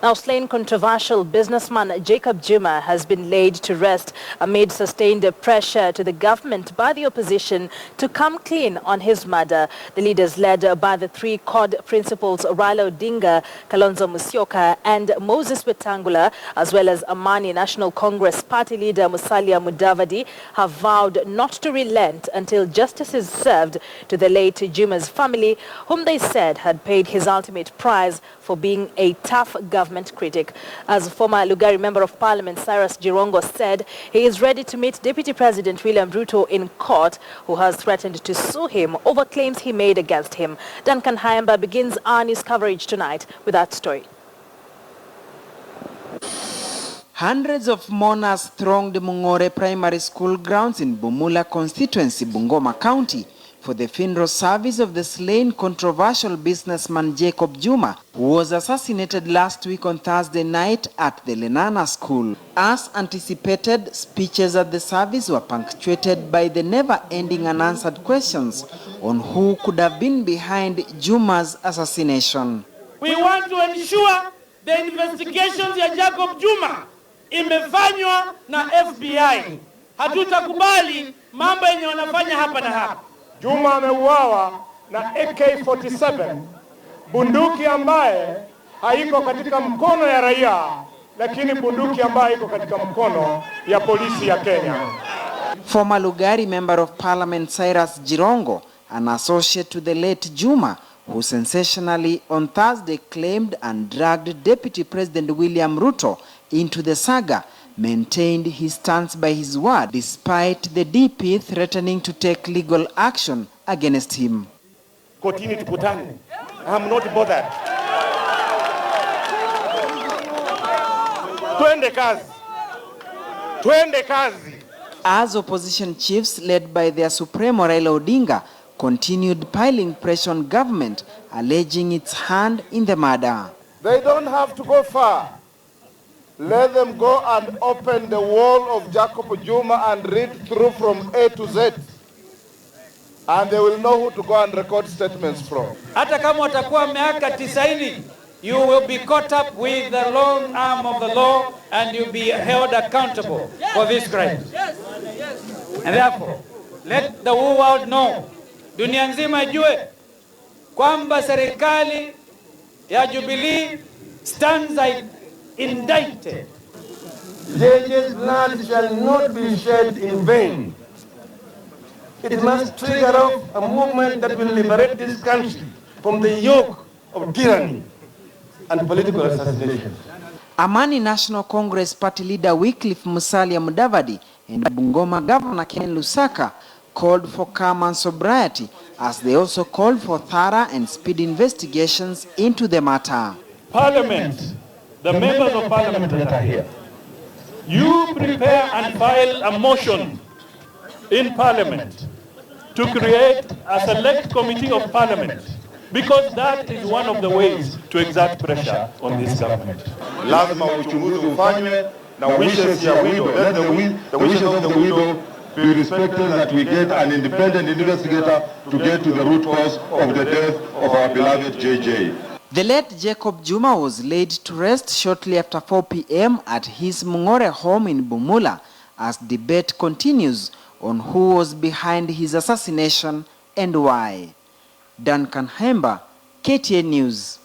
Now, slain controversial businessman Jacob Juma has been laid to rest amid sustained pressure to the government by the opposition to come clean on his murder. The leaders led by the three CORD principals Raila Odinga, Kalonzo Musyoka and Moses Wetang'ula, as well as Amani National Congress Party leader Musalia Mudavadi, have vowed not to relent until justice is served to the late Juma's family, whom they said had paid his ultimate prize for being a tough government critic. As former Lugari Member of Parliament Cyrus Jirongo said, he is ready to meet Deputy President William Ruto in court, who has threatened to sue him over claims he made against him. Duncan Khaemba begins our news coverage tonight with that story. Hundreds of mourners thronged Mungore Primary School grounds in Bumula constituency, Bungoma County, for the funeral service of the slain controversial businessman Jacob Juma, who was assassinated last week on Thursday night at the Lenana School. As anticipated, speeches at the service were punctuated by the never-ending unanswered questions on who could have been behind Juma's assassination. We want to ensure the investigations ya Jacob Juma imefanywa na FBI. Hatutakubali mambo yenye wanafanya hapa na hapa. Juma ameuawa na AK-47, bunduki ambaye haiko katika mkono ya raia, lakini bunduki ambaye iko katika mkono ya polisi ya Kenya. Former Lugari Member of Parliament Cyrus Jirongo, an associate to the late Juma, who sensationally on Thursday claimed and dragged Deputy President William Ruto into the saga, maintained his stance by his word despite the DP threatening to take legal action against him. Kotini tukutane. I'm not bothered. Twende kazi. Twende kazi. As opposition chiefs led by their Supremo Raila Odinga continued piling pressure on government, alleging its hand in the murder. They don't have to go far. Let them go and open the wall of Jacob Juma and read through from A to Z. And they will know who to go and record statements from. Hata kama watakuwa miaka 90, you will be caught up with the long arm of the law and you'll be held accountable for this crime. And therefore, let the whole world know, dunia nzima ijue, kwamba serikali ya Jubilee stands indicted. JJ's blood shall not be shed in vain. It must trigger off a movement that will liberate this country from the yoke of tyranny and political assassination. Amani National Congress Party leader Wycliffe Musalia Mudavadi and Bungoma Governor Ken Lusaka called for calm and sobriety, as they also called for thorough and speedy investigations into the matter. Parliament, the members of Parliament that are here, you prepare and file a motion in Parliament to create a select committee of Parliament, because that is one of the ways to exert pressure on this government. Lazima uchunguzi ufanywe na wishes ya widow. Let the wishes of the widow be respected, that we get an independent investigator to get to the root cause of the death of our beloved JJ. The late Jacob Juma was laid to rest shortly after 4 p.m. at his Mungore home in Bumula, as debate continues on who was behind his assassination and why. Duncan Khaemba, KTN News.